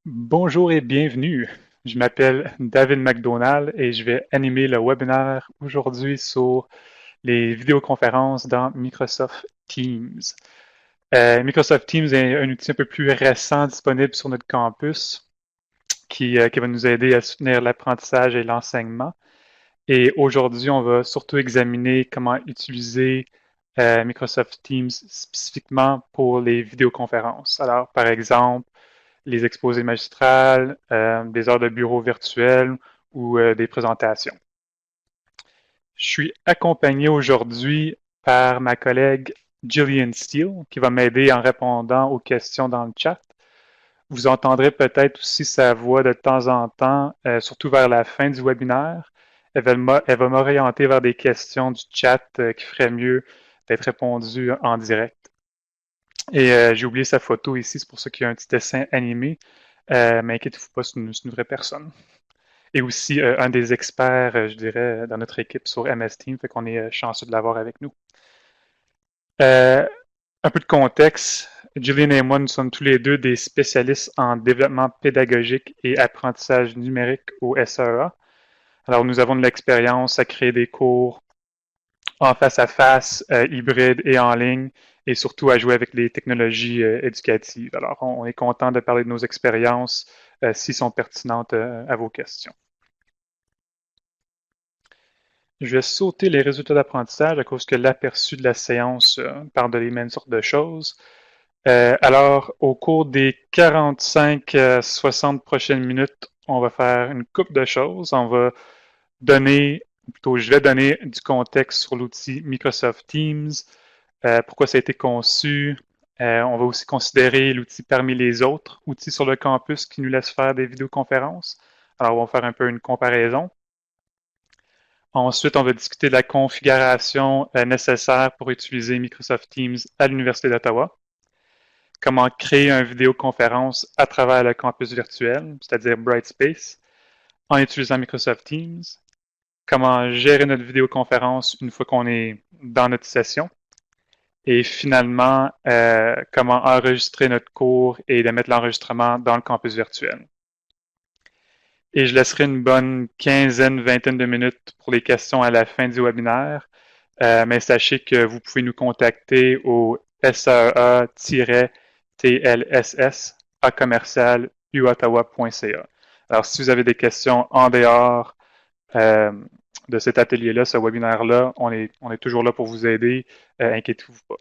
Bonjour et bienvenue. Je m'appelle David McDonald et je vais animer le webinaire aujourd'hui sur les vidéoconférences dans Microsoft Teams. Microsoft Teams est un outil un peu plus récent disponible sur notre campus qui va nous aider à soutenir l'apprentissage et l'enseignement. Et aujourd'hui, on va surtout examiner comment utiliser Microsoft Teams spécifiquement pour les vidéoconférences. Alors, par exemple, les exposés magistrales, des heures de bureau virtuels ou des présentations. Je suis accompagné aujourd'hui par ma collègue Gillian Steele qui va m'aider en répondant aux questions dans le chat. Vous entendrez peut-être aussi sa voix de temps en temps, surtout vers la fin du webinaire. Elle va m'orienter vers des questions du chat qui feraient mieux d'être répondues en direct. Et j'ai oublié sa photo ici, c'est pour ça qu'il y a un petit dessin animé. Mais inquiétez-vous pas, c'est une vraie personne. Et aussi un des experts, je dirais, dans notre équipe sur MS Team, fait qu'on est chanceux de l'avoir avec nous. Euh, un peu de contexte. Julian et moi, nous sommes tous les deux des spécialistes en développement pédagogique et apprentissage numérique au SEA. Alors, nous avons de l'expérience à créer des cours en face à face, hybride et en ligne, et surtout à jouer avec les technologies éducatives. Alors, on est content de parler de nos expériences s'ils sont pertinentes à vos questions. Je vais sauter les résultats d'apprentissage à cause que l'aperçu de la séance parle de les mêmes sortes de choses. Alors, au cours des 45-60 prochaines minutes, on va faire une coupe de choses. On va donner, plutôt je vais donner du contexte sur l'outil Microsoft Teams, pourquoi ça a été conçu. On va aussi considérer l'outil parmi les autres outils sur le campus qui nous laissent faire des vidéoconférences. Alors, on va faire un peu une comparaison. Ensuite, on va discuter de la configuration nécessaire pour utiliser Microsoft Teams à l'Université d'Ottawa. Comment créer une vidéoconférence à travers le campus virtuel, c'est-à-dire Brightspace, en utilisant Microsoft Teams. Comment gérer notre vidéoconférence une fois qu'on est dans notre session. Et finalement, comment enregistrer notre cours et de mettre l'enregistrement dans le campus virtuel. Et je laisserai une bonne quinzaine, vingtaine de minutes pour les questions à la fin du webinaire. Mais sachez que vous pouvez nous contacter au SAA-TLSS à commercial uottawa.ca. Alors, si vous avez des questions en dehors euh, de cet atelier-là, ce webinaire-là, on est toujours là pour vous aider. Inquiétez-vous pas.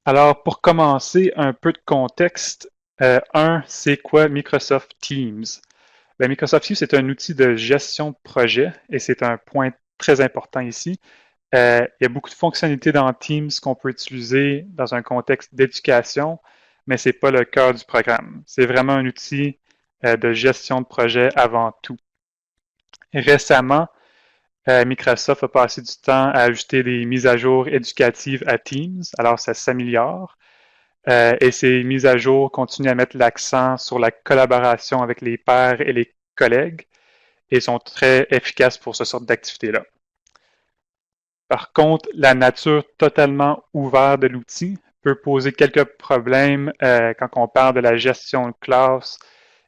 Alors, pour commencer, un peu de contexte. C'est quoi Microsoft Teams? Ben, Microsoft Teams, c'est un outil de gestion de projet et c'est un point très important ici. Il y a beaucoup de fonctionnalités dans Teams qu'on peut utiliser dans un contexte d'éducation, mais ce n'est pas le cœur du programme. C'est vraiment un outil de gestion de projet avant tout. Récemment, Microsoft a passé du temps à ajouter des mises à jour éducatives à Teams, alors ça s'améliore. Et ces mises à jour continuent à mettre l'accent sur la collaboration avec les pairs et les collègues et sont très efficaces pour ce genre d'activité-là. Par contre, la nature totalement ouverte de l'outil peut poser quelques problèmes quand on parle de la gestion de classe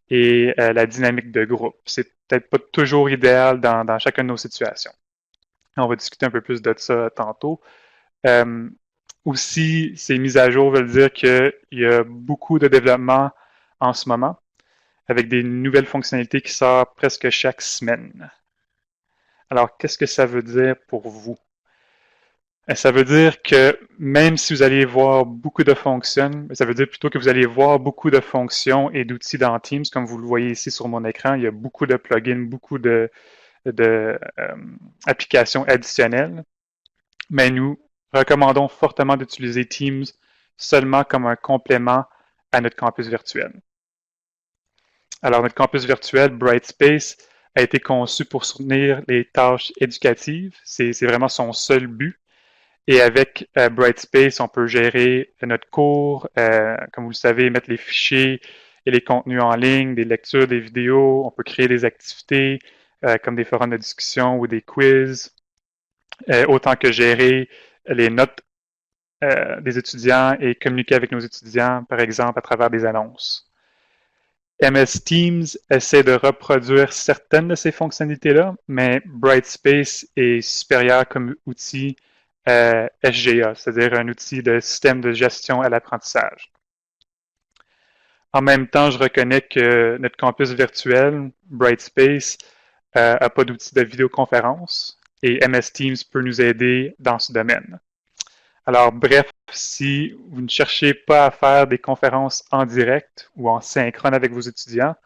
et la dynamique de groupe. C'est peut-être pas toujours idéal dans chacune de nos situations. On va discuter un peu plus de ça tantôt. Euh, Aussi, ces mises à jour veulent dire qu'il y a beaucoup de développement en ce moment, avec des nouvelles fonctionnalités qui sortent presque chaque semaine. Alors, qu'est-ce que ça veut dire pour vous? Ça veut dire que même si vous allez voir beaucoup de fonctions, ça veut dire plutôt que vous allez voir beaucoup de fonctions et d'outils dans Teams, comme vous le voyez ici sur mon écran, il y a beaucoup de plugins, beaucoup de applications additionnelles. Mais nous recommandons fortement d'utiliser Teams seulement comme un complément à notre campus virtuel. Alors, notre campus virtuel, Brightspace, a été conçu pour soutenir les tâches éducatives. C'est vraiment son seul but. Et avec Brightspace, on peut gérer notre cours, comme vous le savez, mettre les fichiers et les contenus en ligne, des lectures, des vidéos. On peut créer des activités comme des forums de discussion ou des quiz, autant que gérer les notes des étudiants et communiquer avec nos étudiants, par exemple, à travers des annonces. MS Teams essaie de reproduire certaines de ces fonctionnalités-là, mais Brightspace est supérieur comme outil SGA, c'est-à-dire un outil de système de gestion à l'apprentissage. En même temps, je reconnais que notre campus virtuel, Brightspace, n'a pas d'outil de vidéoconférence et MS Teams peut nous aider dans ce domaine. Alors, bref, si vous ne cherchez pas à faire des conférences en direct ou en synchrone avec vos étudiants,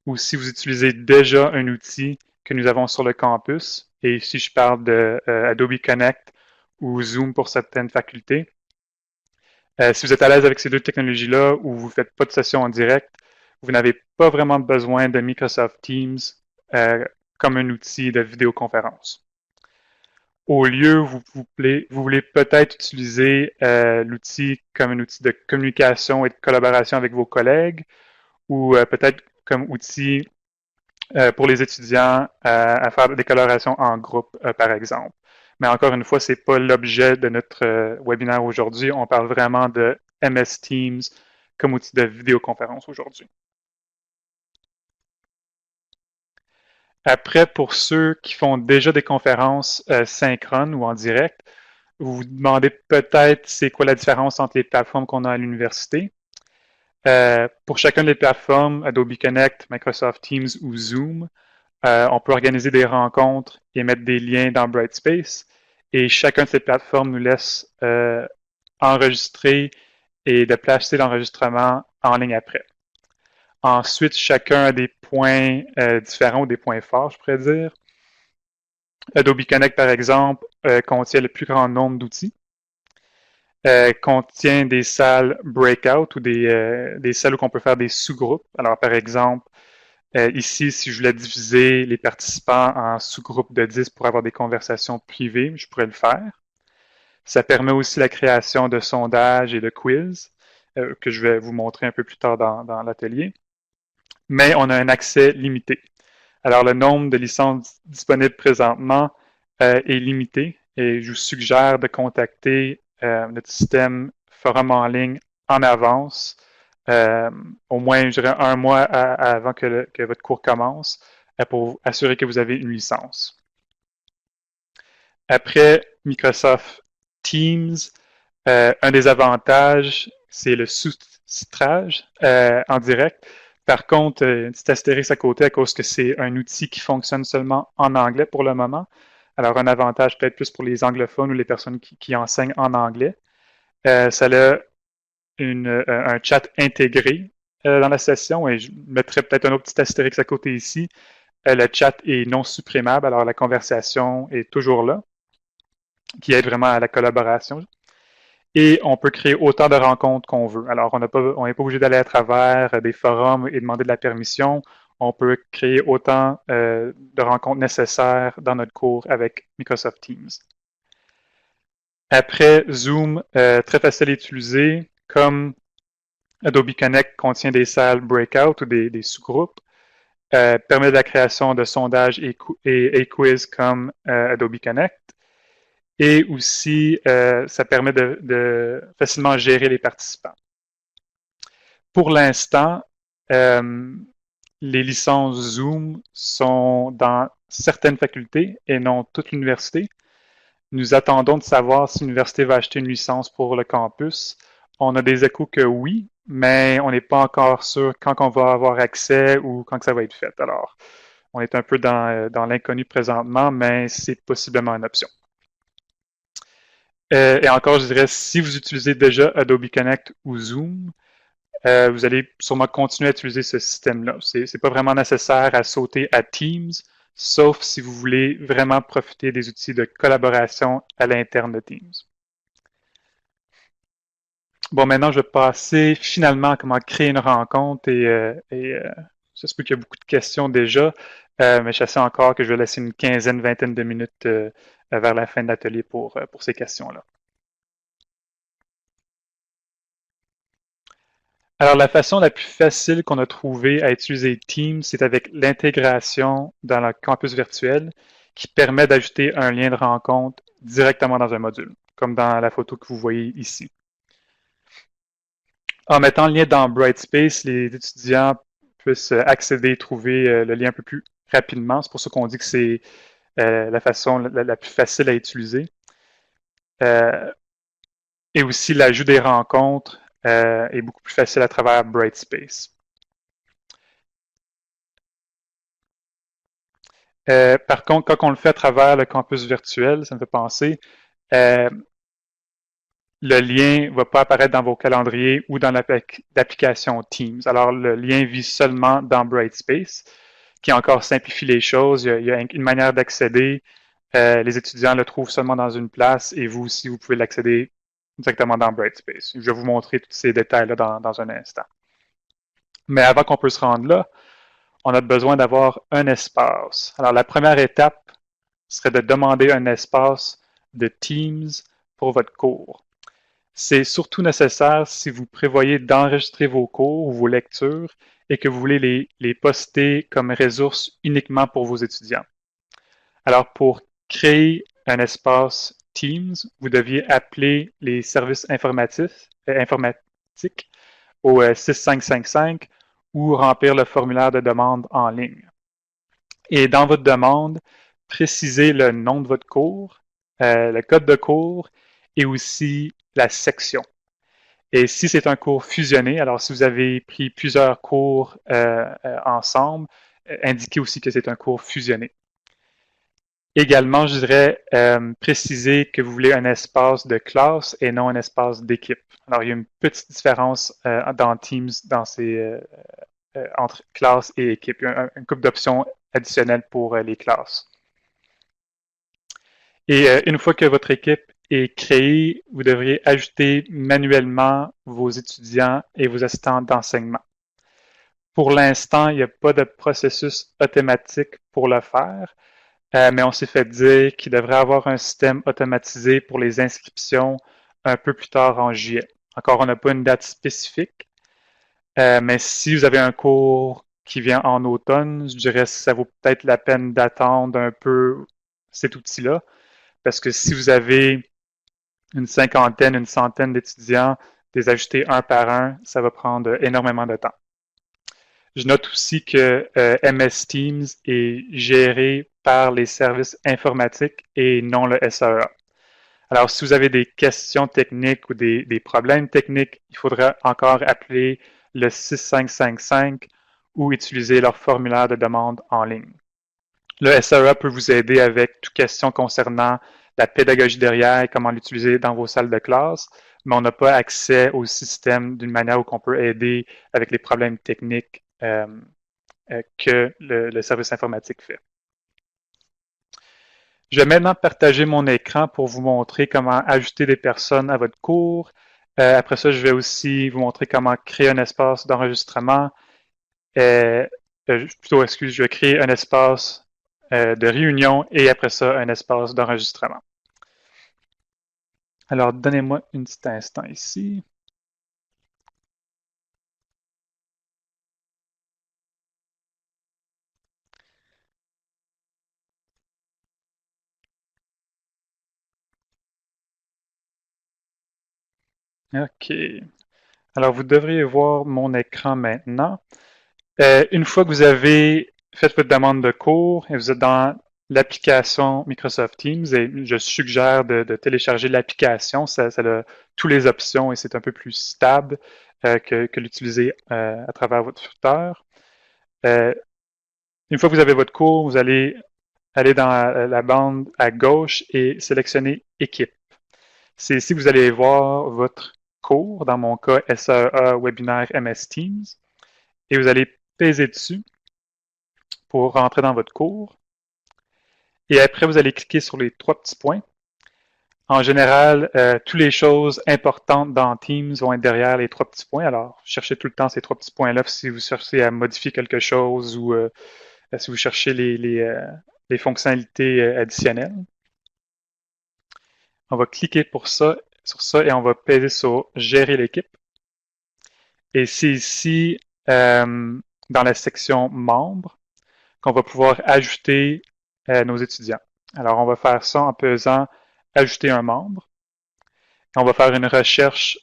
ou si vous utilisez déjà un outil que nous avons sur le campus, et si je parle de Adobe Connect ou Zoom pour certaines facultés, si vous êtes à l'aise avec ces deux technologies-là ou vous ne faites pas de session en direct, vous n'avez pas vraiment besoin de Microsoft Teams comme un outil de vidéoconférence. Au lieu, vous voulez peut-être utiliser l'outil comme un outil de communication et de collaboration avec vos collègues ou peut-être comme outil pour les étudiants à faire des collaborations en groupe, par exemple. Mais encore une fois, ce n'est pas l'objet de notre webinaire aujourd'hui. On parle vraiment de MS Teams comme outil de vidéoconférence aujourd'hui. Après, pour ceux qui font déjà des conférences synchrones ou en direct, vous vous demandez peut-être c'est quoi la différence entre les plateformes qu'on a à l'université. Pour chacune des plateformes, Adobe Connect, Microsoft Teams ou Zoom, on peut organiser des rencontres et mettre des liens dans Brightspace. Et chacune de ces plateformes nous laisse enregistrer et de placer l'enregistrement en ligne après. Ensuite, chacun a des points différents ou des points forts, je pourrais dire. Adobe Connect, par exemple, contient le plus grand nombre d'outils. Contient des salles breakout ou des salles où on peut faire des sous-groupes. Alors, par exemple, ici, si je voulais diviser les participants en sous-groupes de 10 pour avoir des conversations privées, je pourrais le faire. Ça permet aussi la création de sondages et de quiz que je vais vous montrer un peu plus tard dans l'atelier. Mais on a un accès limité. Alors, le nombre de licences disponibles présentement est limité et je vous suggère de contacter notre système forum en ligne en avance, au moins, je dirais, un mois avant que votre cours commence, pour assurer que vous avez une licence. Après Microsoft Teams, un des avantages, c'est le sous-titrage en direct. Par contre, un petit astérisque à côté à cause que c'est un outil qui fonctionne seulement en anglais pour le moment. Alors, un avantage peut-être plus pour les anglophones ou les personnes qui enseignent en anglais. Ça a un chat intégré dans la session et je mettrai peut-être un autre petit astérix à côté ici. Le chat est non supprimable, alors la conversation est toujours là, qui aide vraiment à la collaboration. Et on peut créer autant de rencontres qu'on veut. Alors, on n'est pas obligé d'aller à travers des forums et demander de la permission. On peut créer autant de rencontres nécessaires dans notre cours avec Microsoft Teams. Après, Zoom, très facile à utiliser. Comme Adobe Connect contient des salles breakout ou des sous-groupes, permet la création de sondages et quiz comme Adobe Connect. Et aussi, ça permet de facilement gérer les participants. Pour l'instant, les licences Zoom sont dans certaines facultés et non toute l'université. Nous attendons de savoir si l'université va acheter une licence pour le campus. On a des échos que oui, mais on n'est pas encore sûr quand on va avoir accès ou quand ça va être fait. Alors, on est un peu dans l'inconnu présentement, mais c'est possiblement une option. Et encore, je dirais, si vous utilisez déjà Adobe Connect ou Zoom, vous allez sûrement continuer à utiliser ce système-là. C'est pas vraiment nécessaire à sauter à Teams, sauf si vous voulez vraiment profiter des outils de collaboration à l'interne de Teams. Bon, maintenant, je vais passer finalement à comment créer une rencontre et ça se peut qu'il y a beaucoup de questions déjà, mais je sais encore que je vais laisser une quinzaine, vingtaine de minutes vers la fin de l'atelier pour ces questions-là. Alors, la façon la plus facile qu'on a trouvée à utiliser Teams, c'est avec l'intégration dans le campus virtuel qui permet d'ajouter un lien de rencontre directement dans un module. comme dans la photo que vous voyez ici. En mettant le lien dans Brightspace, les étudiants puissent accéder et trouver le lien un peu plus rapidement. C'est pour ça qu'on dit que c'est la façon la plus facile à utiliser. Et aussi, l'ajout des rencontres est beaucoup plus facile à travers Brightspace. Par contre, quand on le fait à travers le campus virtuel, ça me fait penser, le lien ne va pas apparaître dans vos calendriers ou dans l'application Teams. Alors, le lien vit seulement dans Brightspace, qui encore simplifie les choses. Il y a une manière d'accéder. Les étudiants le trouvent seulement dans une place et vous aussi, vous pouvez l'accéder directement dans Brightspace. Je vais vous montrer tous ces détails-là dans un instant. Mais avant qu'on puisse se rendre là, on a besoin d'avoir un espace. Alors, la première étape serait de demander un espace de Teams pour votre cours. C'est surtout nécessaire si vous prévoyez d'enregistrer vos cours ou vos lectures et que vous voulez les poster comme ressources uniquement pour vos étudiants. Alors, pour créer un espace Teams, vous deviez appeler les services informatiques au 6555 ou remplir le formulaire de demande en ligne. Et dans votre demande, précisez le nom de votre cours, le code de cours et aussi la section. Et si c'est un cours fusionné, alors si vous avez pris plusieurs cours ensemble, indiquez aussi que c'est un cours fusionné. Également, je dirais préciser que vous voulez un espace de classe et non un espace d'équipe. Alors, il y a une petite différence dans Teams entre classe et équipe. Il y a une couple d'options additionnelles pour les classes. Et une fois que votre équipe est créée, vous devriez ajouter manuellement vos étudiants et vos assistants d'enseignement. Pour l'instant, il n'y a pas de processus automatique pour le faire, mais on s'est fait dire qu'il devrait y avoir un système automatisé pour les inscriptions un peu plus tard en juillet. Encore, on n'a pas une date spécifique, mais si vous avez un cours qui vient en automne, je dirais que ça vaut peut-être la peine d'attendre un peu cet outil-là, parce que si vous avez une cinquantaine, une centaine d'étudiants, les ajouter un par un, ça va prendre énormément de temps. Je note aussi que MS Teams est géré par les services informatiques et non le SAEA. Alors, si vous avez des questions techniques ou des problèmes techniques, il faudra encore appeler le 6555 ou utiliser leur formulaire de demande en ligne. Le SAEA peut vous aider avec toute question concernant la pédagogie derrière et comment l'utiliser dans vos salles de classe, mais on n'a pas accès au système d'une manière où on peut aider avec les problèmes techniques que le service informatique fait. Je vais maintenant partager mon écran pour vous montrer comment ajouter des personnes à votre cours. Après ça, je vais aussi vous montrer comment créer un espace d'enregistrement. Je vais créer un espace de réunion et après ça, un espace d'enregistrement. Alors, donnez-moi un petit instant ici. OK. Alors, vous devriez voir mon écran maintenant. Une fois que vous avez fait votre demande de cours et vous êtes dans l'application Microsoft Teams, et je suggère de télécharger l'application, ça a toutes les options et c'est un peu plus stable que l'utiliser à travers votre footer. Une fois que vous avez votre cours, vous allez aller dans la bande à gauche et sélectionner Équipe. C'est ici que vous allez voir votre cours, dans mon cas SAEA Webinaire MS Teams, et vous allez peser dessus pour rentrer dans votre cours. Et après, vous allez cliquer sur les trois petits points. En général, toutes les choses importantes dans Teams vont être derrière les trois petits points. Alors, cherchez tout le temps ces trois petits points-là si vous cherchez à modifier quelque chose ou si vous cherchez les fonctionnalités additionnelles. On va cliquer sur ça et on va peser sur Gérer l'équipe. Et c'est ici, dans la section Membres, qu'on va pouvoir ajouter nos étudiants. Alors, on va faire ça en pesant Ajouter un membre. On va faire une recherche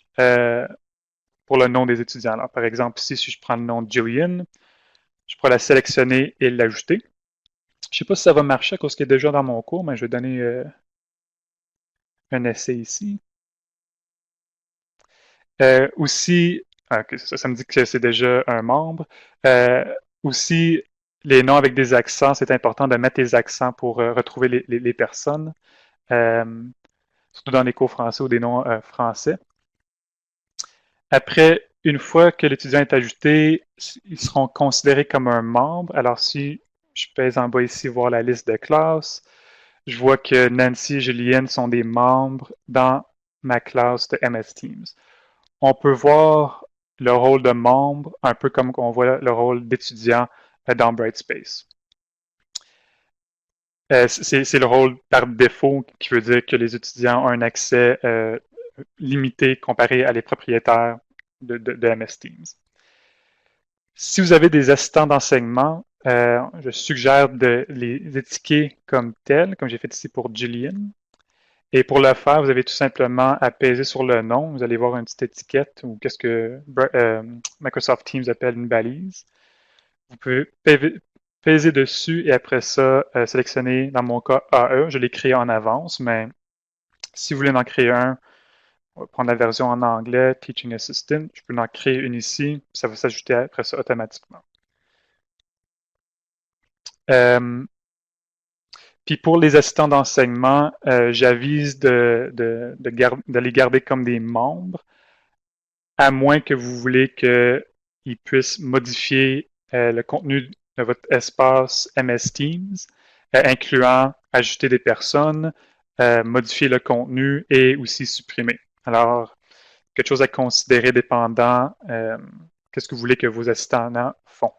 pour le nom des étudiants. Alors, par exemple, ici, si je prends le nom de Jillian, je pourrais la sélectionner et l'ajouter. Je ne sais pas si ça va marcher à cause qu'il est déjà dans mon cours, mais je vais donner un essai ici. Aussi, ça me dit que c'est déjà un membre. Aussi, les noms avec des accents, c'est important de mettre des accents pour retrouver les personnes, surtout dans les cours français ou des noms français. Après, une fois que l'étudiant est ajouté, ils seront considérés comme un membre. Alors, si je pèse en bas ici, voir la liste de classe, je vois que Nancy et Julienne sont des membres dans ma classe de MS Teams. On peut voir le rôle de membre un peu comme on voit le rôle d'étudiant dans Brightspace. C'est le rôle par défaut qui veut dire que les étudiants ont un accès limité comparé à les propriétaires de MS Teams. Si vous avez des assistants d'enseignement, je suggère de les étiqueter comme tels, comme j'ai fait ici pour Jillian. Et pour le faire, vous avez tout simplement à peser sur le nom. Vous allez voir une petite étiquette ou qu'est-ce que Microsoft Teams appelle une balise. Vous pouvez peser dessus et après ça, sélectionner, dans mon cas, AE. Je l'ai créé en avance, mais si vous voulez en créer un, on va prendre la version en anglais, Teaching Assistant. Je peux en créer une ici. Ça va s'ajouter après ça automatiquement. Puis pour les assistants d'enseignement, j'avise de les garder comme des membres, à moins que vous voulez qu'ils puissent modifier le contenu de votre espace MS Teams, incluant ajouter des personnes, modifier le contenu et aussi supprimer. Alors, quelque chose à considérer dépendant qu'est-ce que vous voulez que vos assistants font.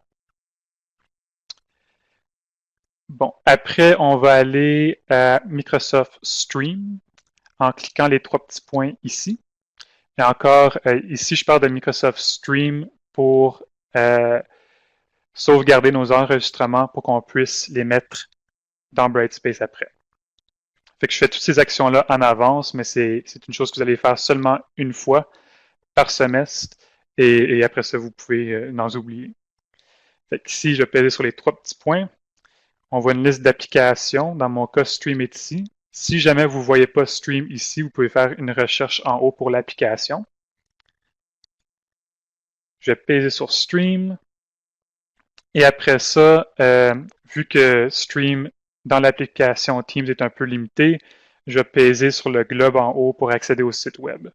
Bon, après, on va aller à Microsoft Stream en cliquant les trois petits points ici. Et encore, ici, je parle de Microsoft Stream pour sauvegarder nos enregistrements pour qu'on puisse les mettre dans Brightspace après. Fait que je fais toutes ces actions-là en avance, mais c'est une chose que vous allez faire seulement une fois par semestre et après ça, vous pouvez n'en oublier. Fait que ici, je vais peser sur les trois petits points. On voit une liste d'applications. Dans mon cas, Stream est ici. Si jamais vous ne voyez pas Stream ici, vous pouvez faire une recherche en haut pour l'application. Je vais peser sur Stream. Et après ça, vu que Stream dans l'application Teams est un peu limité, je vais peser sur le globe en haut pour accéder au site web.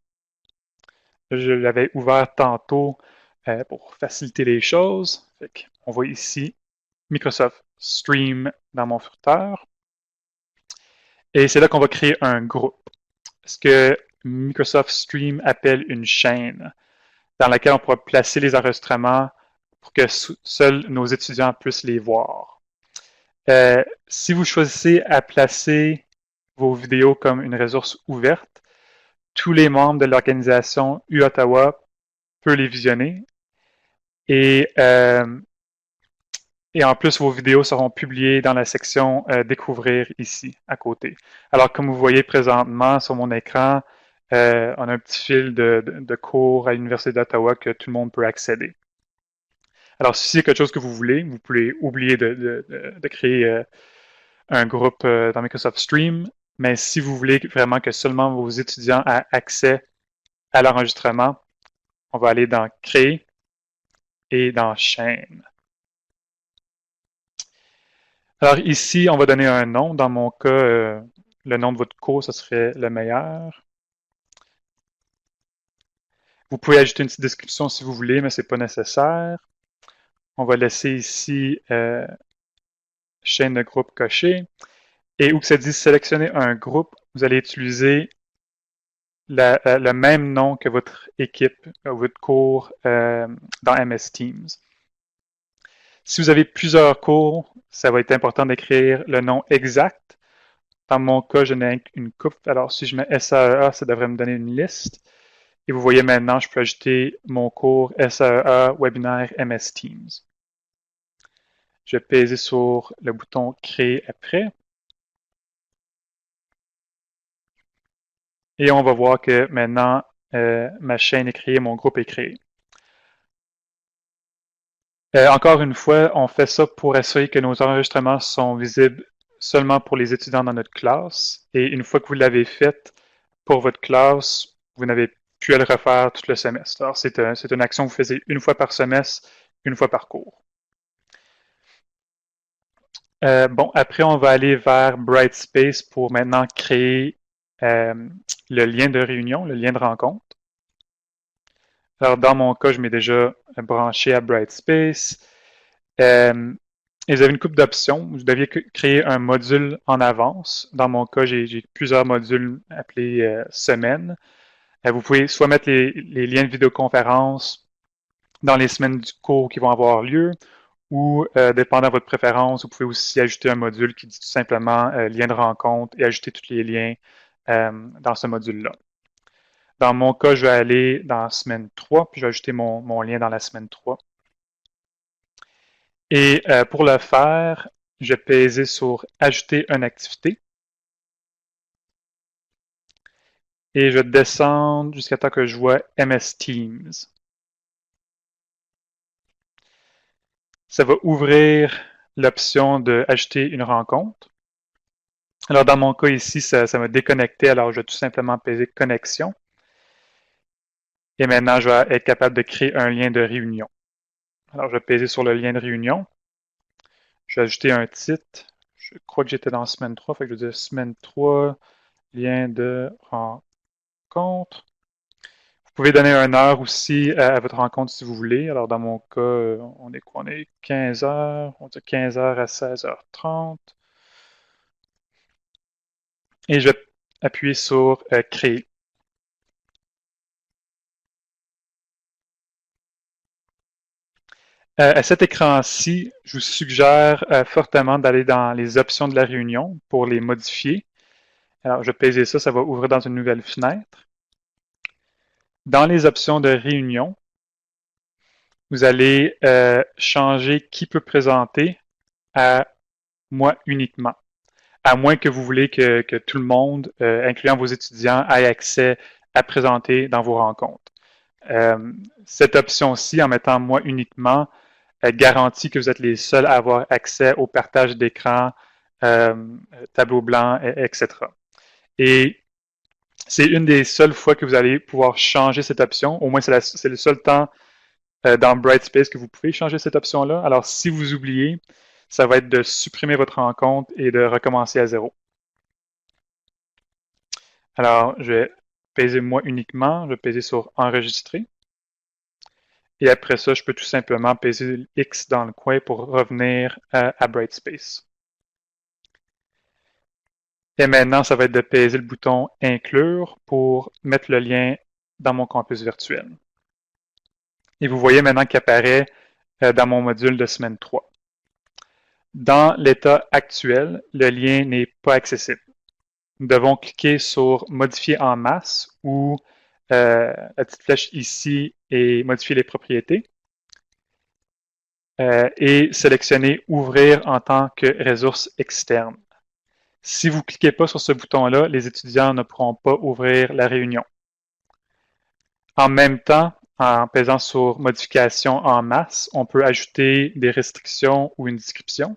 Je l'avais ouvert tantôt pour faciliter les choses. On voit ici Microsoft Stream dans mon footer. Et c'est là qu'on va créer un groupe. Ce que Microsoft Stream appelle une chaîne, dans laquelle on pourra placer les enregistrements pour que seuls nos étudiants puissent les voir. Si vous choisissez à placer vos vidéos comme une ressource ouverte, tous les membres de l'organisation U-Ottawa peuvent les visionner et en plus, vos vidéos seront publiées dans la section Découvrir ici, à côté. Alors, comme vous voyez présentement sur mon écran, on a un petit fil de cours à l'Université d'Ottawa que tout le monde peut accéder. Alors, si c'est quelque chose que vous voulez, vous pouvez oublier de créer un groupe dans Microsoft Stream, mais si vous voulez vraiment que seulement vos étudiants aient accès à l'enregistrement, on va aller dans Créer et dans Chaîne. Alors ici, on va donner un nom. Dans mon cas, le nom de votre cours, ce serait le meilleur. Vous pouvez ajouter une petite description si vous voulez, mais ce n'est pas nécessaire. On va laisser ici chaîne de groupe coché. Et où que ça dit sélectionner un groupe, vous allez utiliser le même nom que votre équipe, votre cours dans MS Teams. Si vous avez plusieurs cours, ça va être important d'écrire le nom exact. Dans mon cas, je n'ai qu'une coupe. Alors, si je mets SAEA, ça devrait me donner une liste. Et vous voyez maintenant, je peux ajouter mon cours SAEA webinaire MS Teams. Je vais peser sur le bouton Créer après. Et on va voir que maintenant, ma chaîne est créée, mon groupe est créé. Encore une fois, on fait ça pour assurer que nos enregistrements sont visibles seulement pour les étudiants dans notre classe. Et une fois que vous l'avez fait pour votre classe, vous n'avez plus à le refaire tout le semestre. Alors, c'est une action que vous faites une fois par semestre, une fois par cours. Bon, après, on va aller vers Brightspace pour maintenant créer le lien de réunion, le lien de rencontre. Alors, dans mon cas, je m'ai déjà branché à Brightspace. Et vous avez une couple d'options. Vous deviez créer un module en avance. Dans mon cas, j'ai plusieurs modules appelés semaines. Vous pouvez soit mettre les liens de vidéoconférence dans les semaines du cours qui vont avoir lieu, ou dépendant de votre préférence, vous pouvez aussi ajouter un module qui dit tout simplement lien de rencontre et ajouter tous les liens dans ce module-là. Dans mon cas, je vais aller dans la semaine 3, puis je vais ajouter mon lien dans la semaine 3. Et pour le faire, je vais peser sur Ajouter une activité. Et je vais descendre jusqu'à temps que je vois MS Teams. Ça va ouvrir l'option de Ajouter une rencontre. Alors, dans mon cas ici, ça m'a déconnecté, alors je vais tout simplement peser Connexion. Et maintenant, je vais être capable de créer un lien de réunion. Alors, je vais peser sur le lien de réunion. Je vais ajouter un titre. Je crois que j'étais dans semaine 3, fait que je vais dire semaine 3, lien de rencontre. Vous pouvez donner une heure aussi à votre rencontre si vous voulez. Alors, dans mon cas, on est quoi? On est 15 heures. On dit 15 heures à 16h30. Et je vais appuyer sur Créer. À cet écran-ci, je vous suggère fortement d'aller dans les options de la réunion pour les modifier. Alors, je vais peser ça, ça va ouvrir dans une nouvelle fenêtre. Dans les options de réunion, vous allez changer qui peut présenter à moi uniquement. À moins que vous voulez que tout le monde, incluant vos étudiants, ait accès à présenter dans vos rencontres. Cette option-ci, en mettant moi uniquement, garantit que vous êtes les seuls à avoir accès au partage d'écran, tableau blanc, etc. Et c'est une des seules fois que vous allez pouvoir changer cette option. Au moins, c'est le seul temps dans Brightspace que vous pouvez changer cette option-là. Alors, si vous oubliez, ça va être de supprimer votre rencontre et de recommencer à zéro. Alors, je vais peser moi uniquement, je vais peser sur enregistrer. Et après ça, je peux tout simplement peser X dans le coin pour revenir à Brightspace. Et maintenant, ça va être de peser le bouton Inclure pour mettre le lien dans mon campus virtuel. Et vous voyez maintenant qu'il apparaît dans mon module de semaine 3. Dans l'état actuel, le lien n'est pas accessible. Nous devons cliquer sur Modifier en masse ou la petite flèche ici et modifier les propriétés. Et sélectionner Ouvrir en tant que ressource externe. Si vous ne cliquez pas sur ce bouton-là, les étudiants ne pourront pas ouvrir la réunion. En même temps, en pesant sur Modification en masse, on peut ajouter des restrictions ou une description.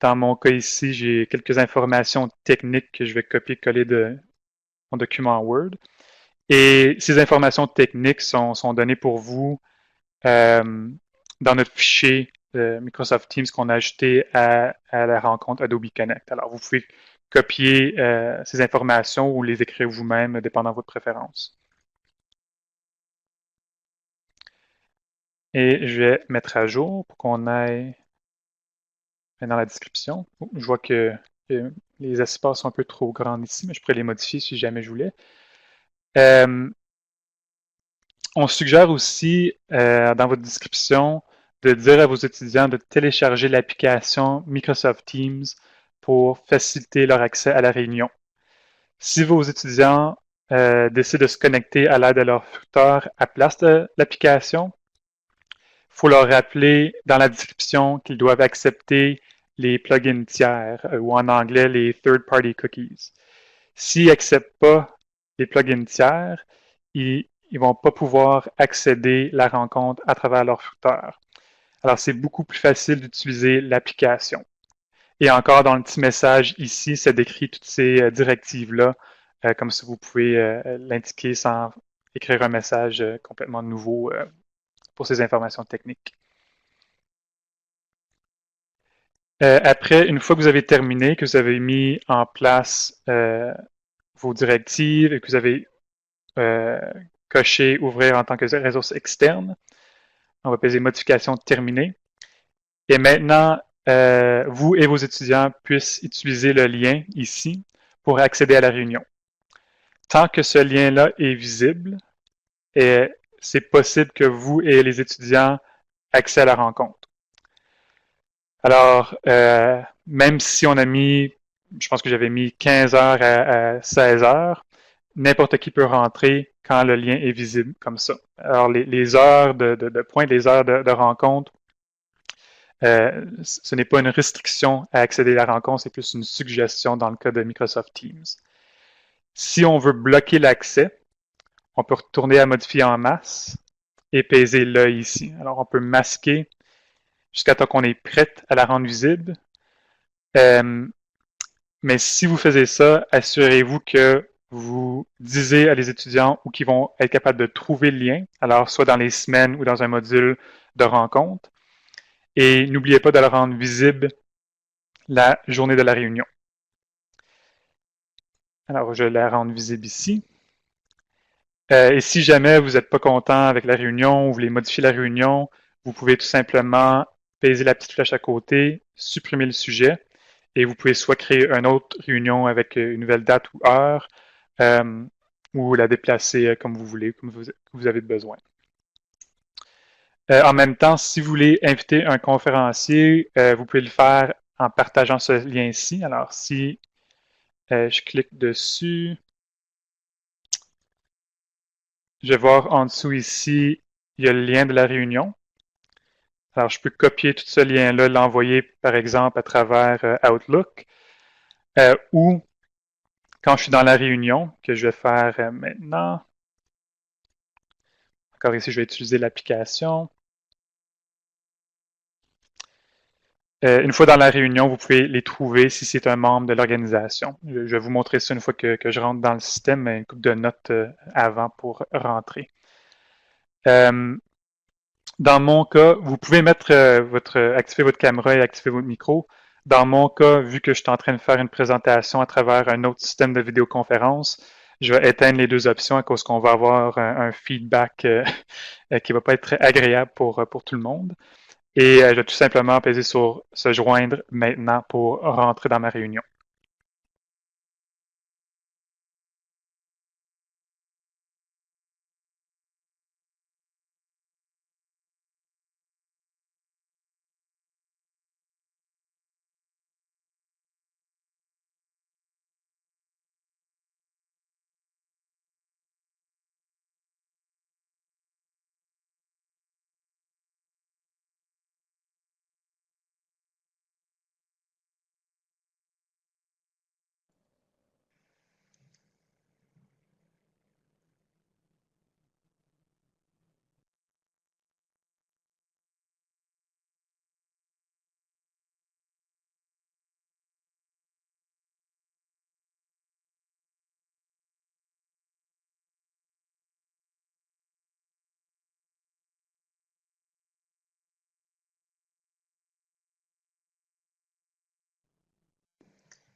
Dans mon cas ici, j'ai quelques informations techniques que je vais copier-coller de mon document Word. Et ces informations techniques sont données pour vous dans notre fichier Microsoft Teams qu'on a ajouté à la rencontre Adobe Connect. Alors, vous pouvez copier ces informations ou les écrire vous-même, dépendant de votre préférence. Et je vais mettre à jour pour qu'on aille dans la description. Je vois que les espaces sont un peu trop grands ici, mais je pourrais les modifier si jamais je voulais. On suggère aussi dans votre description de dire à vos étudiants de télécharger l'application Microsoft Teams pour faciliter leur accès à la réunion. Si vos étudiants décident de se connecter à l'aide de leur tuteur à place de l'application, il faut leur rappeler dans la description qu'ils doivent accepter les plugins tiers ou en anglais les third-party cookies. S'ils n'acceptent pas les plugins tiers, ils ne vont pas pouvoir accéder à la rencontre à travers leur footer. Alors, c'est beaucoup plus facile d'utiliser l'application. Et encore dans le petit message ici, ça décrit toutes ces directives-là, comme ça vous pouvez l'indiquer sans écrire un message complètement nouveau pour ces informations techniques. Après, une fois que vous avez terminé, que vous avez mis en place vos directives et que vous avez coché ouvrir en tant que ressource externe, on va peser modification terminée. Et maintenant, vous et vos étudiants puissent utiliser le lien ici pour accéder à la réunion. Tant que ce lien-là est visible, c'est possible que vous et les étudiants accèdent à la rencontre. Alors, même si on a mis, je pense que j'avais mis 15 heures à 16 heures, n'importe qui peut rentrer quand le lien est visible comme ça. Alors, les heures de pointe, les heures de rencontre, ce n'est pas une restriction à accéder à la rencontre, c'est plus une suggestion dans le cas de Microsoft Teams. Si on veut bloquer l'accès, on peut retourner à modifier en masse et peser là ici. Alors, on peut masquer jusqu'à temps qu'on est prêt à la rendre visible. Mais si vous faisiez ça, assurez-vous que vous disiez à les étudiants où qu'ils vont être capables de trouver le lien, alors soit dans les semaines ou dans un module de rencontre. Et n'oubliez pas de le rendre visible la journée de la réunion. Alors, je la rends visible ici. Et si jamais vous n'êtes pas content avec la réunion ou vous voulez modifier la réunion, vous pouvez tout simplement peser la petite flèche à côté, supprimer le sujet, et vous pouvez soit créer une autre réunion avec une nouvelle date ou heure, ou la déplacer comme vous voulez, comme vous avez besoin. En même temps, si vous voulez inviter un conférencier, vous pouvez le faire en partageant ce lien-ci. Alors, si je clique dessus, je vais voir en dessous ici, il y a le lien de la réunion. Alors, je peux copier tout ce lien-là, l'envoyer, par exemple, à travers Outlook, ou quand je suis dans la réunion, que je vais faire maintenant. Encore ici, je vais utiliser l'application. Une fois dans la réunion, vous pouvez les trouver si c'est un membre de l'organisation. Je vais vous montrer ça une fois que je rentre dans le système, mais une couple de notes avant pour rentrer. Dans mon cas, vous pouvez mettre activer votre caméra et activer votre micro. Dans mon cas, vu que je suis en train de faire une présentation à travers un autre système de vidéoconférence, je vais éteindre les deux options à cause qu'on va avoir un feedback qui ne va pas être très agréable pour tout le monde. Et je vais tout simplement peser sur se joindre maintenant pour rentrer dans ma réunion.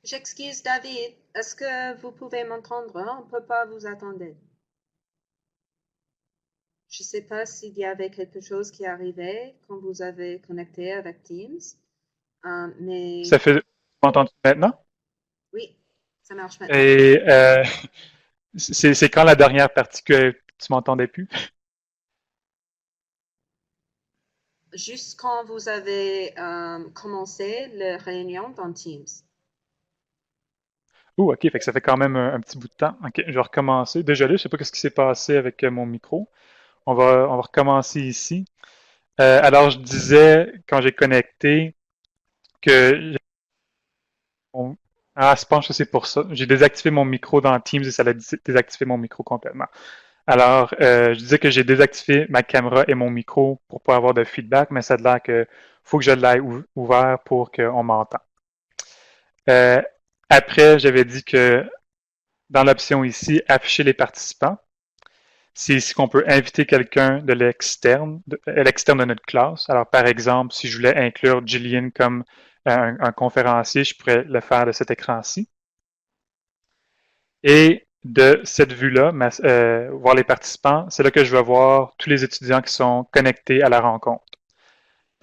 J'excuse David, est-ce que vous pouvez m'entendre? On ne peut pas vous attendre. Je ne sais pas s'il y avait quelque chose qui arrivait quand vous avez connecté avec Teams, mais Ça fait, m'entends-tu maintenant? oui, ça marche maintenant. Et c'est quand la dernière partie que tu m'entendais plus? Juste quand vous avez commencé la réunion dans Teams. Oh, ok, fait que ça fait quand même un petit bout de temps. Ok, je vais recommencer. Désolé, je sais pas ce qui s'est passé avec mon micro. On va recommencer ici. Alors, je disais, quand j'ai connecté, que Ah, je pense que c'est pour ça. J'ai désactivé mon micro dans Teams et ça a désactivé mon micro complètement. Alors, je disais que j'ai désactivé ma caméra et mon micro pour pas avoir de feedback, mais ça a l'air que faut que je l'aille ouvert pour qu'on m'entende. Euh, Après, j'avais dit que dans l'option ici, afficher les participants, c'est ici qu'on peut inviter quelqu'un de l'externe, à l'externe de notre classe. Alors, par exemple, si je voulais inclure Jillian comme un conférencier, je pourrais le faire de cet écran-ci. Et de cette vue-là, voir les participants, c'est là que je vais voir tous les étudiants qui sont connectés à la rencontre.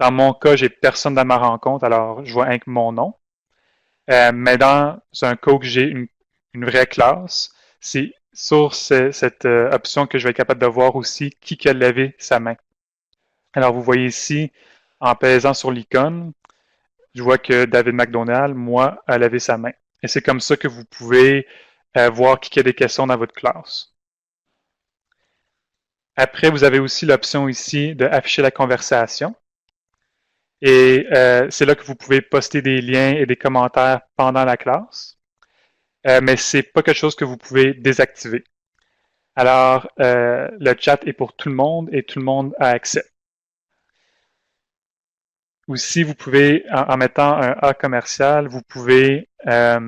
Dans mon cas, j'ai personne dans ma rencontre, alors je vois que mon nom. Mais dans un cas où j'ai une vraie classe, c'est sur cette option que je vais être capable de voir aussi qui a levé sa main. Alors, vous voyez ici, en pesant sur l'icône, je vois que David McDonald, moi, a levé sa main. Et c'est comme ça que vous pouvez voir qui a des questions dans votre classe. Après, vous avez aussi l'option ici de afficher la conversation. Et c'est là que vous pouvez poster des liens et des commentaires pendant la classe. Mais c'est pas quelque chose que vous pouvez désactiver. Alors, le chat est pour tout le monde et tout le monde a accès. Aussi, vous pouvez, en mettant un A commercial, vous pouvez,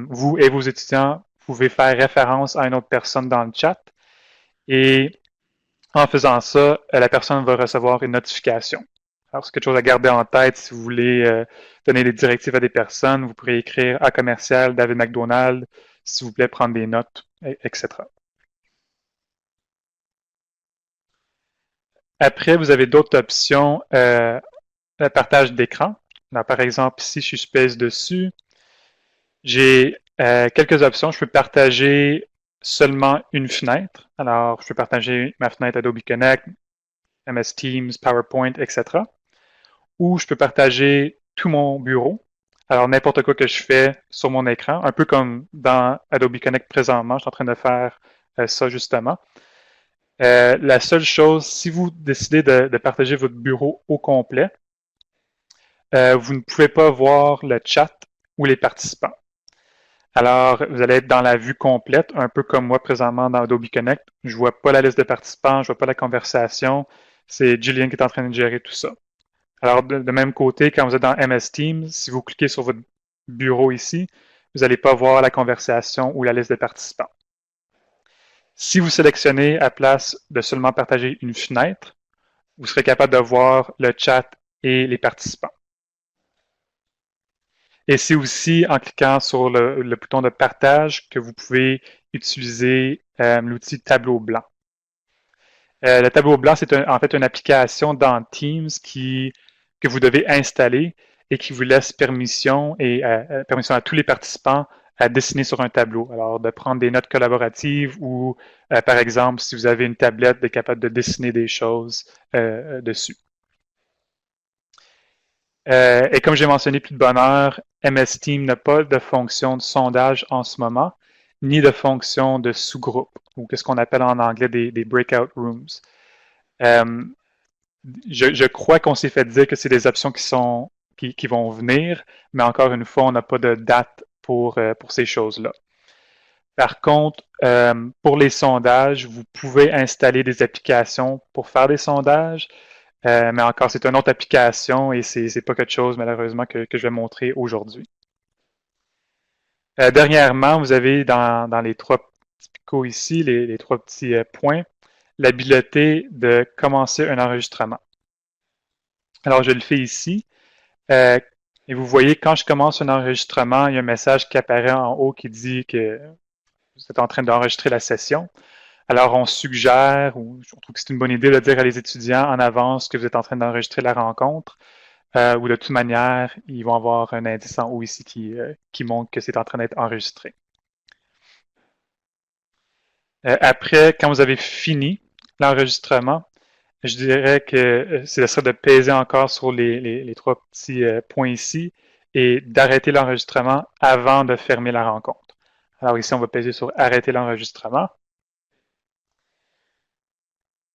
vous et vos étudiants, pouvez faire référence à une autre personne dans le chat. Et en faisant ça, la personne va recevoir une notification. Alors, c'est quelque chose à garder en tête si vous voulez donner des directives à des personnes. Vous pourrez écrire A commercial, David McDonald, s'il vous plaît, prendre des notes, etc. Après, vous avez d'autres options, partage d'écran. Par exemple, ici, je pèse dessus. J'ai quelques options. Je peux partager seulement une fenêtre. Alors, je peux partager ma fenêtre Adobe Connect, MS Teams, PowerPoint, etc. Ou je peux partager tout mon bureau. Alors, n'importe quoi que je fais sur mon écran, un peu comme dans Adobe Connect présentement, je suis en train de faire ça justement. La seule chose, si vous décidez de partager votre bureau au complet, vous ne pouvez pas voir le chat ou les participants. Alors, vous allez être dans la vue complète, un peu comme moi présentement dans Adobe Connect. Je ne vois pas la liste de participants, je ne vois pas la conversation. C'est Jillian qui est en train de gérer tout ça. Alors, de même côté, quand vous êtes dans MS Teams, si vous cliquez sur votre bureau ici, vous n'allez pas voir la conversation ou la liste de participants. Si vous sélectionnez à place de seulement partager une fenêtre, vous serez capable de voir le chat et les participants. Et c'est aussi en cliquant sur le bouton de partage que vous pouvez utiliser l'outil tableau blanc. Le tableau blanc, c'est en fait une application dans Teams que vous devez installer et qui vous laisse permission à tous les participants à dessiner sur un tableau. Alors, de prendre des notes collaboratives ou, par exemple, si vous avez une tablette, d'être capable de dessiner des choses dessus. Et comme j'ai mentionné plus de bonne heure, MS Team n'a pas de fonction de sondage en ce moment, ni de fonction de sous-groupe, ou ce qu'on appelle en anglais des breakout rooms. Je crois qu'on s'est fait dire que c'est des options qui vont venir, mais encore une fois, on n'a pas de date pour ces choses-là. Par contre, pour les sondages, vous pouvez installer des applications pour faire des sondages, mais encore, c'est une autre application et c'est pas quelque chose, malheureusement, que je vais montrer aujourd'hui. Dernièrement, vous avez dans les trois petits picots ici, les trois petits points, l'habileté de commencer un enregistrement. Alors, je le fais ici. Et vous voyez, quand je commence un enregistrement, il y a un message qui apparaît en haut qui dit que vous êtes en train d'enregistrer la session. Alors, on suggère, ou je trouve que c'est une bonne idée de dire à les étudiants en avance que vous êtes en train d'enregistrer la rencontre, ou de toute manière, ils vont avoir un indice en haut ici qui montre que c'est en train d'être enregistré. Après, quand vous avez fini l'enregistrement, je dirais que ce serait de peser encore sur les trois petits points ici et d'arrêter l'enregistrement avant de fermer la rencontre. Alors ici, on va peser sur arrêter l'enregistrement.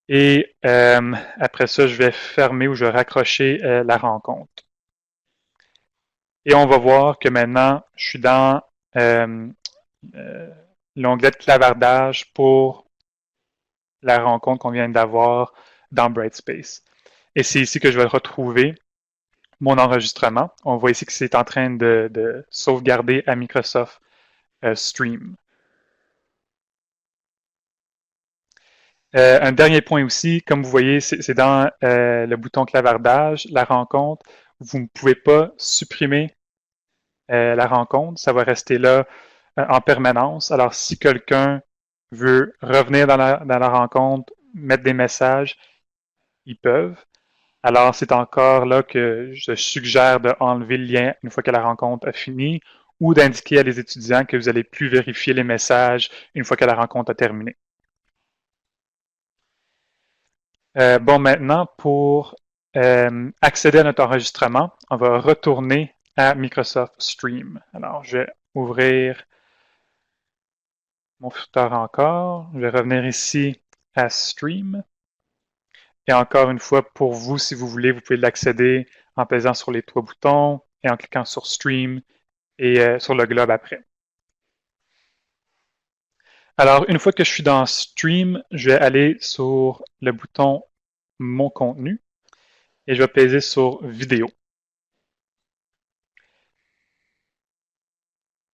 Et après ça, je vais fermer ou je vais raccrocher la rencontre. Et on va voir que maintenant, je suis dans l'onglet de clavardage pour la rencontre qu'on vient d'avoir dans Brightspace. Et c'est ici que je vais retrouver mon enregistrement. On voit ici que c'est en train de sauvegarder à Microsoft Stream. Un dernier point aussi, comme vous voyez, c'est dans le bouton clavardage, la rencontre. Vous ne pouvez pas supprimer la rencontre, ça va rester là en permanence. Alors, si quelqu'un veut revenir dans la rencontre, mettre des messages, ils peuvent. Alors, c'est encore là que je suggère d'enlever le lien une fois que la rencontre a fini ou d'indiquer à les étudiants que vous n'allez plus vérifier les messages une fois que la rencontre a terminé. Bon, maintenant, pour accéder à notre enregistrement, on va retourner à Microsoft Stream. Alors, je vais ouvrir mon footer encore. Je vais revenir ici à Stream. Et encore une fois, pour vous, si vous voulez, vous pouvez l'accéder en pesant sur les trois boutons et en cliquant sur Stream et sur le globe après. Alors, une fois que je suis dans Stream, je vais aller sur le bouton Mon contenu et je vais peser sur Vidéo.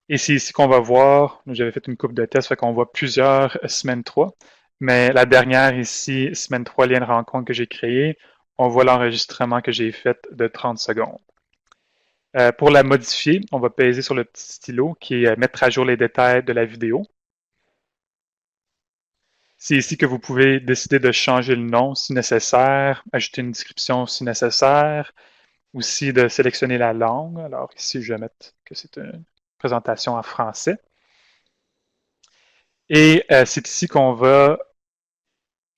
Et c'est ici qu'on va voir, j'avais fait une coupe de tests, fait qu'on voit plusieurs semaines 3, mais la dernière ici, semaine 3, lien de rencontre que j'ai créé, on voit l'enregistrement que j'ai fait de 30 secondes. Pour la modifier, on va peser sur le petit stylo qui est mettre à jour les détails de la vidéo. C'est ici que vous pouvez décider de changer le nom si nécessaire, ajouter une description si nécessaire, aussi de sélectionner la langue. Alors ici, je vais mettre que c'est une présentation en français. Et c'est ici qu'on va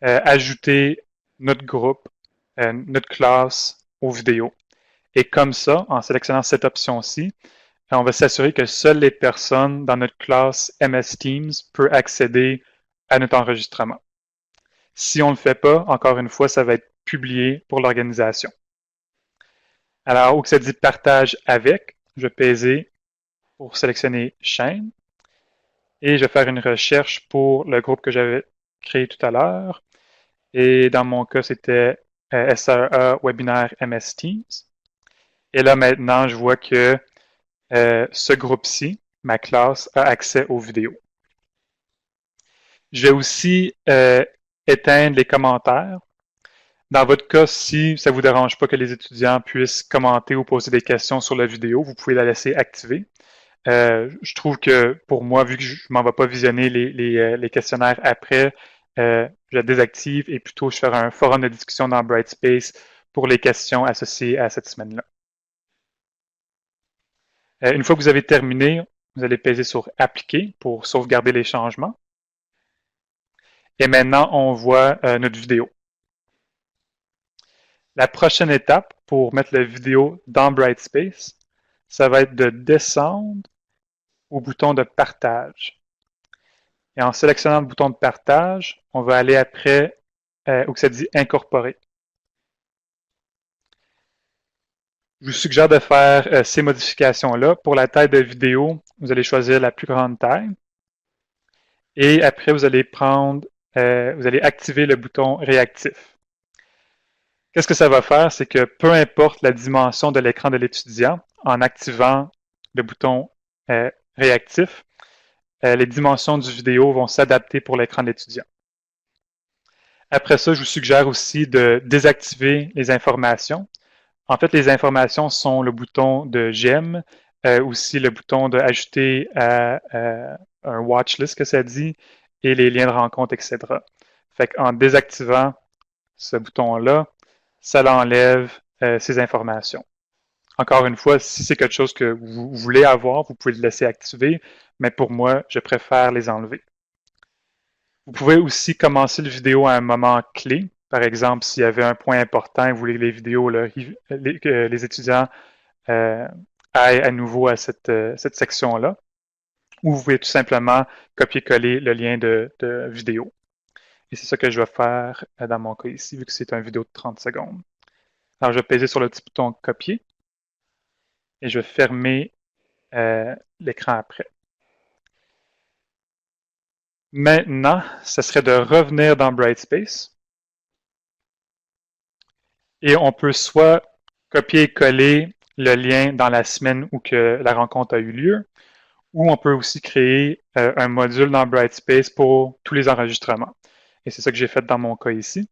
ajouter notre groupe, notre classe aux vidéos. Et comme ça, en sélectionnant cette option-ci, on va s'assurer que seules les personnes dans notre classe MS Teams peuvent accéder à notre enregistrement. Si on ne le fait pas, encore une fois, ça va être publié pour l'organisation. Alors, où que ça dit partage avec, je vais peser pour sélectionner chaîne et je vais faire une recherche pour le groupe que j'avais créé tout à l'heure. Et dans mon cas, c'était SRA Webinaire MS Teams. Et là, maintenant, je vois que ce groupe-ci, ma classe, a accès aux vidéos. Je vais aussi éteindre les commentaires. Dans votre cas, si ça ne vous dérange pas que les étudiants puissent commenter ou poser des questions sur la vidéo, vous pouvez la laisser activée. Je trouve que pour moi, vu que je ne m'en vais pas visionner les questionnaires après, je la désactive et plutôt je ferai un forum de discussion dans Brightspace pour les questions associées à cette semaine-là. Une fois que vous avez terminé, vous allez peser sur Appliquer pour sauvegarder les changements. Et maintenant, on voit notre vidéo. La prochaine étape pour mettre la vidéo dans Brightspace, ça va être de descendre au bouton de partage. Et en sélectionnant le bouton de partage, on va aller après où ça dit incorporer. Je vous suggère de faire ces modifications-là. Pour la taille de vidéo, vous allez choisir la plus grande taille. Et après, vous allez activer le bouton réactif. Qu'est-ce que ça va faire? C'est que peu importe la dimension de l'écran de l'étudiant, en activant le bouton réactif, les dimensions du vidéo vont s'adapter pour l'écran de l'étudiant. Après ça, je vous suggère aussi de désactiver les informations. En fait, les informations sont le bouton de j'aime, aussi le bouton d'ajouter à un watchlist que ça dit, et les liens de rencontre, etc. Fait qu'en désactivant ce bouton-là, ça l'enlève ces informations. Encore une fois, si c'est quelque chose que vous voulez avoir, vous pouvez le laisser activer, mais pour moi, je préfère les enlever. Vous pouvez aussi commencer la vidéo à un moment clé. Par exemple, s'il y avait un point important et vous voulez que les vidéos, que les étudiants aillent à nouveau à cette section-là. Ou vous pouvez tout simplement copier-coller le lien de vidéo. Et c'est ça que je vais faire dans mon cas ici, vu que c'est une vidéo de 30 secondes. Alors, je vais peser sur le petit bouton copier et je vais fermer l'écran après. Maintenant, ce serait de revenir dans Brightspace. Et on peut soit copier et coller le lien dans la semaine où que la rencontre a eu lieu, ou on peut aussi créer un module dans Brightspace pour tous les enregistrements. Et c'est ça que j'ai fait dans mon cas ici.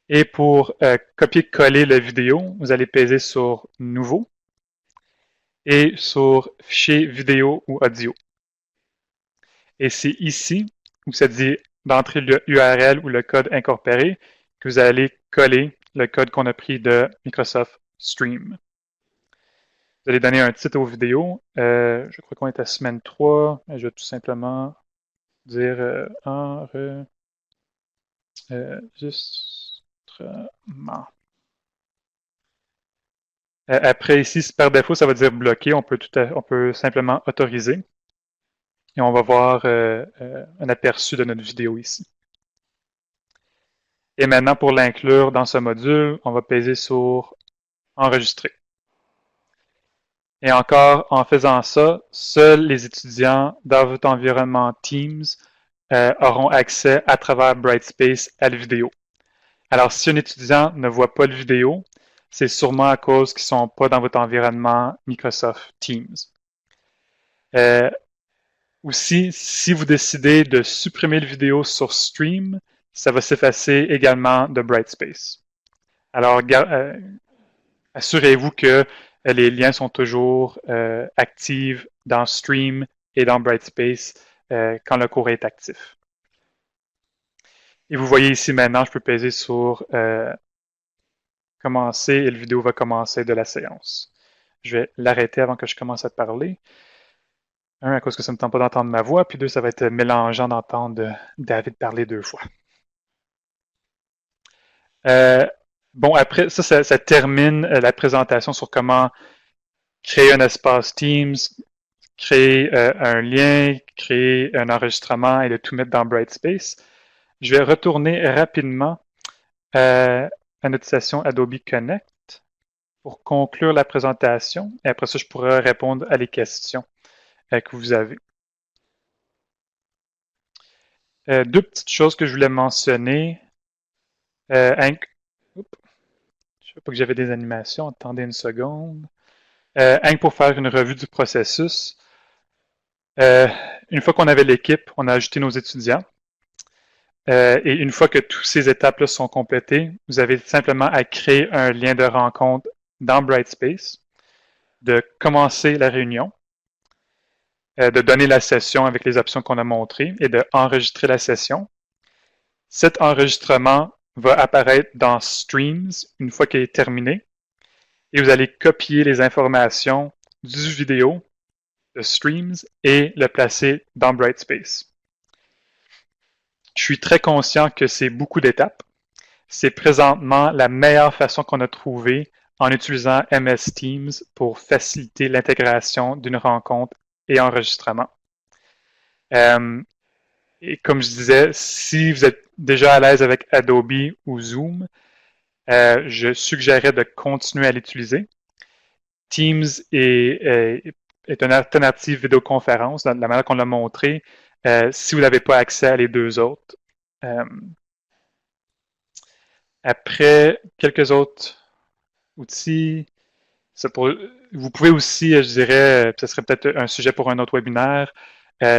Et pour copier-coller la vidéo, vous allez peser sur Nouveau et sur Fichier vidéo ou audio. Et c'est ici où ça dit d'entrer le URL ou le code incorporé que vous allez coller le code qu'on a pris de Microsoft Stream. Vous allez donner un titre aux vidéos. Je crois qu'on est à semaine 3. Je vais tout simplement dire enregistrement. Après ici, par défaut, ça va dire bloqué. On peut simplement autoriser. Et on va voir un aperçu de notre vidéo ici. Et maintenant, pour l'inclure dans ce module, on va peser sur enregistrer. Et encore, en faisant ça, seuls les étudiants dans votre environnement Teams auront accès à travers Brightspace à la vidéo. Alors, si un étudiant ne voit pas la vidéo, c'est sûrement à cause qu'ils ne sont pas dans votre environnement Microsoft Teams. Aussi, si vous décidez de supprimer la vidéo sur Stream, ça va s'effacer également de Brightspace. Alors, assurez-vous que les liens sont toujours actifs dans Stream et dans Brightspace quand le cours est actif. Et vous voyez ici maintenant, je peux peser sur commencer et la vidéo va commencer de la séance. Je vais l'arrêter avant que je commence à parler. Un, à cause que ça ne me tente pas d'entendre ma voix, puis deux, ça va être mélangeant d'entendre David parler 2 fois. Bon, après, ça termine la présentation sur comment créer un espace Teams, créer un lien, créer un enregistrement et de tout mettre dans Brightspace. Je vais retourner rapidement à notre session Adobe Connect pour conclure la présentation. Et après ça, je pourrai répondre à les questions que vous avez. 2 petites choses que je voulais mentionner. Je ne sais pas que j'avais des animations. Attendez une seconde. Pour faire une revue du processus. Une fois qu'on avait l'équipe, on a ajouté nos étudiants. Et une fois que toutes ces étapes-là sont complétées, vous avez simplement à créer un lien de rencontre dans Brightspace, de commencer la réunion, de donner la session avec les options qu'on a montrées et d'enregistrer la session. Cet enregistrement va apparaître dans Streams une fois qu'il est terminé et vous allez copier les informations du vidéo de Streams et le placer dans Brightspace. Je suis très conscient que c'est beaucoup d'étapes. C'est présentement la meilleure façon qu'on a trouvée en utilisant MS Teams pour faciliter l'intégration d'une rencontre et enregistrement. Et comme je disais, si vous êtes déjà à l'aise avec Adobe ou Zoom, je suggérerais de continuer à l'utiliser. Teams est une alternative vidéoconférence, de la manière qu'on l'a montré, si vous n'avez pas accès à les 2 autres. Après, quelques autres outils. Vous pouvez aussi, je dirais, ce serait peut-être un sujet pour un autre webinaire,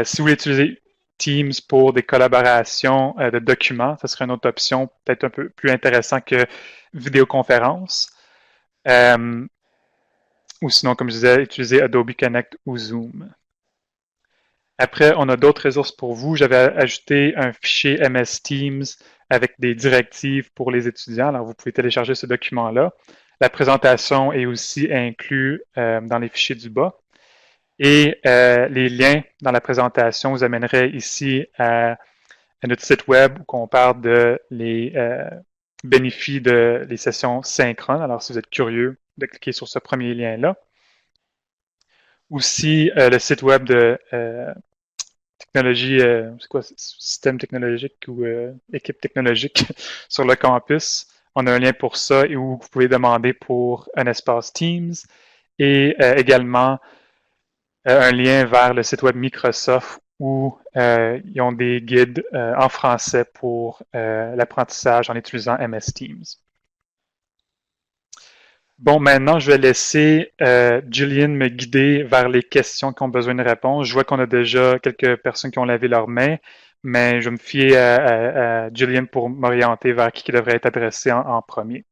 si vous voulez utiliser Teams pour des collaborations de documents, ce serait une autre option, peut-être un peu plus intéressant que vidéoconférence. Ou sinon, comme je disais, utiliser Adobe Connect ou Zoom. Après, on a d'autres ressources pour vous. J'avais ajouté un fichier MS Teams avec des directives pour les étudiants. Alors, vous pouvez télécharger ce document-là. La présentation est aussi inclue dans les fichiers du bas. Et les liens dans la présentation vous amèneraient ici à notre site web où on parle de les bénéfices de les sessions synchrones. Alors, si vous êtes curieux de cliquer sur ce premier lien-là. Aussi, le site web de technologie, c'est quoi, système technologique ou équipe technologique sur le campus. On a un lien pour ça et où vous pouvez demander pour un espace Teams et également un lien vers le site web Microsoft où ils ont des guides en français pour l'apprentissage en utilisant MS Teams. Bon, maintenant, je vais laisser Jillian me guider vers les questions qui ont besoin de réponse. Je vois qu'on a déjà quelques personnes qui ont lavé leurs mains, mais je vais me fier à Jillian pour m'orienter vers qui devrait être adressé en premier.